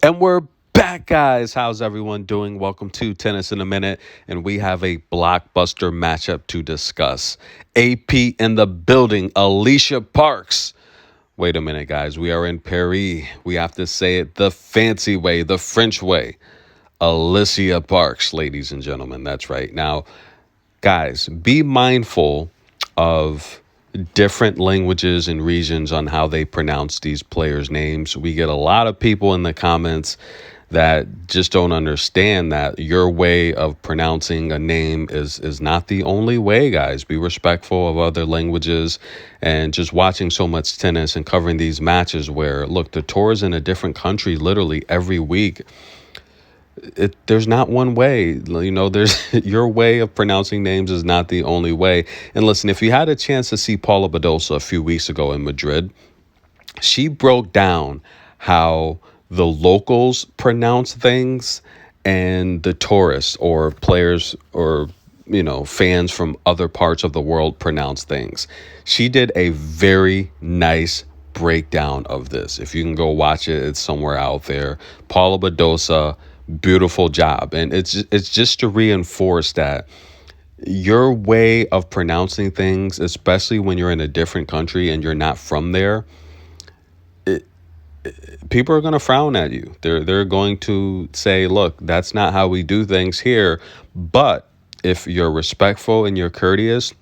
And we're back, guys. How's everyone doing? Welcome to Tennis in a Minute. And we have a blockbuster matchup to discuss. AP in the building, Alycia Parks. Wait a minute, guys. We are in Paris. We have to say it the fancy way, the French way. Alycia Parks, ladies and gentlemen. That's right. Now, guys, be mindful of different languages and regions on how they pronounce these players' names. We get a lot of people in the comments that just don't understand that your way of pronouncing a name is not the only way, guys. Be respectful of other languages. And just watching so much tennis and covering these matches where, look, the tour is in a different country literally every week. There's not one way, there's your way of pronouncing names is not the only way. And listen, if you had a chance to see Paula Badosa a few weeks ago in Madrid, she broke down how the locals pronounce things and the tourists or players or fans from other parts of the world pronounce things. She did a very nice breakdown of this. If you can go watch it, it's somewhere out there. Paula Badosa, beautiful job. And it's just to reinforce that your way of pronouncing things, especially when you're in a different country and you're not from there, people are going to frown at you. They're going to say, look, that's not how we do things here. But if you're respectful and you're courteous,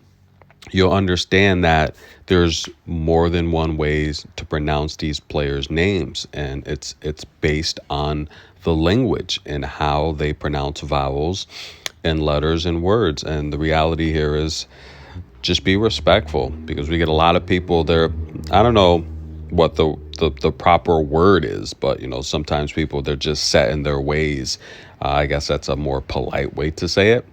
you'll understand that there's more than one ways to pronounce these players' names, and it's based on the language and how they pronounce vowels and letters and words. And the reality here is just be respectful, because we get a lot of people there. I don't know what the proper word is, but sometimes people, they're just set in their ways. I guess that's a more polite way to say it.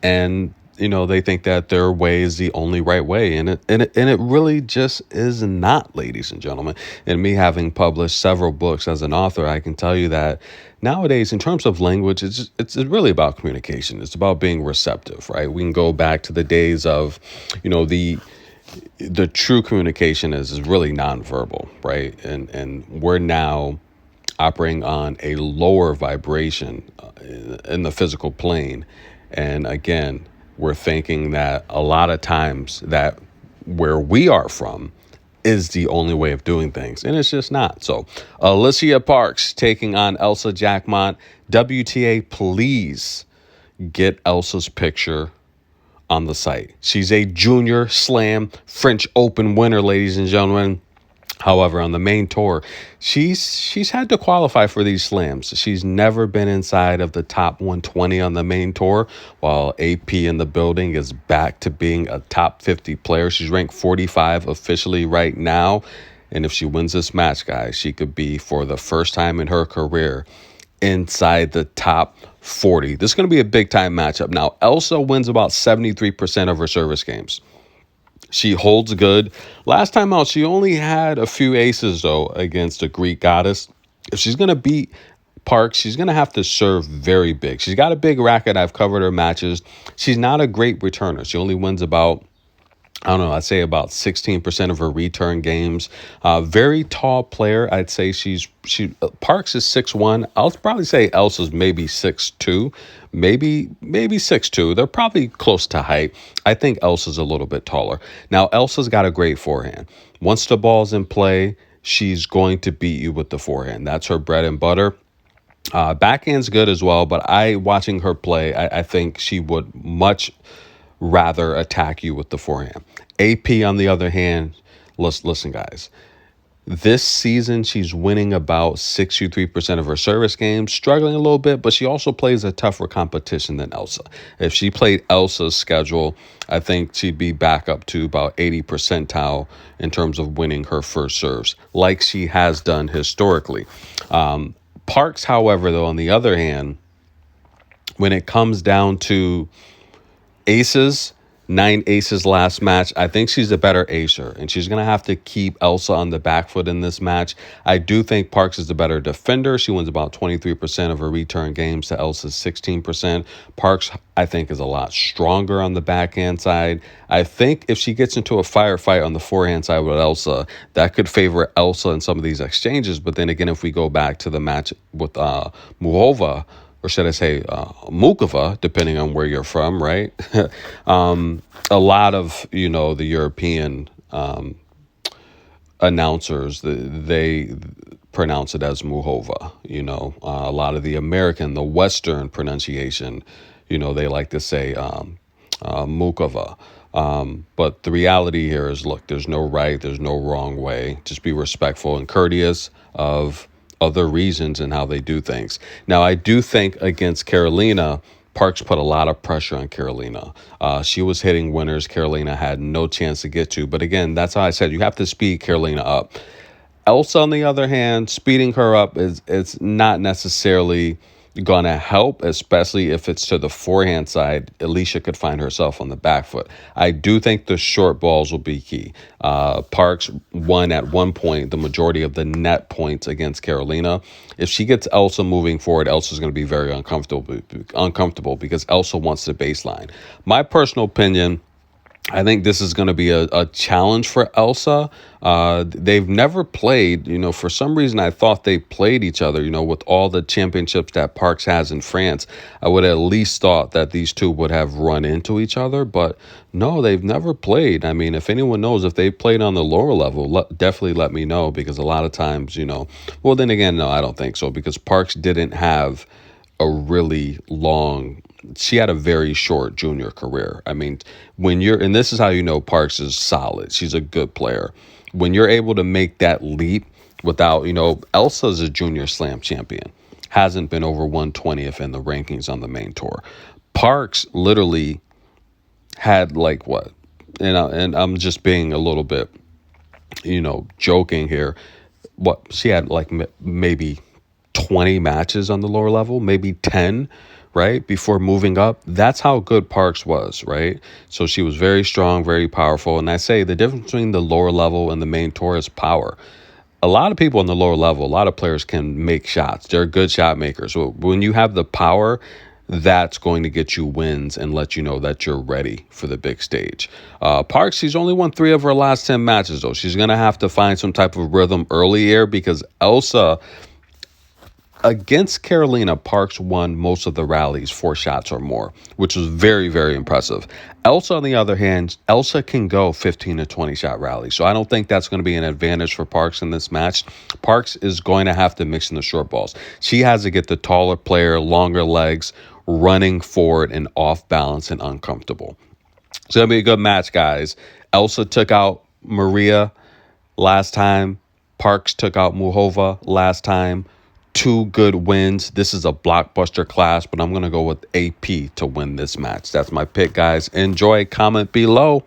And they think that their way is the only right way, and it really just is not, ladies and gentlemen. And me having published several books as an author, I can tell you that nowadays, in terms of language, it's really about communication. It's about being receptive, right? We can go back to the days of, the true communication is really nonverbal, right? And we're now operating on a lower vibration in the physical plane. And again, we're thinking that a lot of times that where we are from is the only way of doing things, and it's just not. So Alycia Parks taking on Elsa Jacquemot. WTA, please get Elsa's picture on the site. She's a junior slam French Open winner, ladies and gentlemen. However, on the main tour, she's had to qualify for these slams. She's never been inside of the top 120 on the main tour, while AP in the building is back to being a top 50 player. She's ranked 45 officially right now. And if she wins this match, guys, she could be, for the first time in her career, inside the top 40. This is going to be a big-time matchup. Now, Elsa wins about 73% of her service games. She holds good. Last time out, she only had a few aces, though, against a Greek goddess. If she's going to beat Parks, she's going to have to serve very big. She's got a big racket. I've covered her matches. She's not a great returner. She only wins about, I'd say about 16% of her return games. Very tall player. I'd say Parks is 6'1". I'll probably say Elsa's maybe 6'2", maybe 6'2". They're probably close to height. I think Elsa's a little bit taller. Now, Elsa's got a great forehand. Once the ball's in play, she's going to beat you with the forehand. That's her bread and butter. Backhand's good as well, but watching her play, I think she would much rather attack you with the forehand. AP, on the other hand, listen, guys. This season, she's winning about 63% of her service games, struggling a little bit, but she also plays a tougher competition than Elsa. If she played Elsa's schedule, I think she'd be back up to about 80 percentile in terms of winning her first serves, like she has done historically. Parks, however, though, on the other hand, when it comes down to aces, 9 aces last match. I think she's a better acer, and she's going to have to keep Elsa on the back foot in this match. I do think Parks is the better defender. She wins about 23% of her return games to Elsa's 16%. Parks, I think, is a lot stronger on the backhand side. I think if she gets into a firefight on the forehand side with Elsa, that could favor Elsa in some of these exchanges. But then again, if we go back to the match with Muhova, or should I say Mukova, depending on where you're from, right? A lot of, the European announcers, they pronounce it as Muhova. A lot of the American, the Western pronunciation, they like to say Mukova. But the reality here is, look, there's no right, there's no wrong way. Just be respectful and courteous of other reasons and how they do things. Now, I do think against Carolina, Parks put a lot of pressure on Carolina. She was hitting winners Carolina had no chance to get to. But again, that's how I said you have to speed Carolina up. Elsa, on the other hand, speeding her up is not necessarily gonna help, especially if it's to the forehand side. Alycia could find herself on the back foot. I do think the short balls will be key. Parks won at one point the majority of the net points against Carolina. If she gets Elsa moving forward, Elsa's going to be very uncomfortable because Elsa wants the baseline. My personal opinion, I think this is going to be a challenge for Elsa. They've never played, for some reason I thought they played each other, with all the championships that Parks has in France. I would at least thought that these two would have run into each other, but no, they've never played. I mean, if anyone knows if they played on the lower level, definitely let me know, because a lot of times, well, then again, no, I don't think so, because Parks didn't have a really long, she had a very short junior career. I mean, and this is how Parks is solid. She's a good player. When you're able to make that leap without, Elsa's a junior slam champion, hasn't been over 120th in the rankings on the main tour. Parks literally had like what? And I'm just being a little bit, joking here. What? She had like maybe 20 matches on the lower level, maybe 10, right, before moving up. That's how good Parks was, right? So she was very strong, very powerful. And I say the difference between the lower level and the main tour is power. A lot of people on the lower level, a lot of players can make shots. They're good shot makers. So when you have the power, that's going to get you wins and let you know that you're ready for the big stage. Parks, she's only won 3 of her last 10 matches, though. She's going to have to find some type of rhythm early here, because Elsa, against Carolina, Parks won most of the rallies 4 shots or more, which was very, very impressive. Elsa, on the other hand, Elsa can go 15 to 20 shot rallies. So I don't think that's going to be an advantage for Parks in this match. Parks is going to have to mix in the short balls. She has to get the taller player, longer legs, running forward and off balance and uncomfortable. It's going to be a good match, guys. Elsa took out Maria last time. Parks took out Muhova last time. 2 good wins. This is a blockbuster clash, but I'm going to go with AP to win this match. That's my pick, guys. Enjoy. Comment below.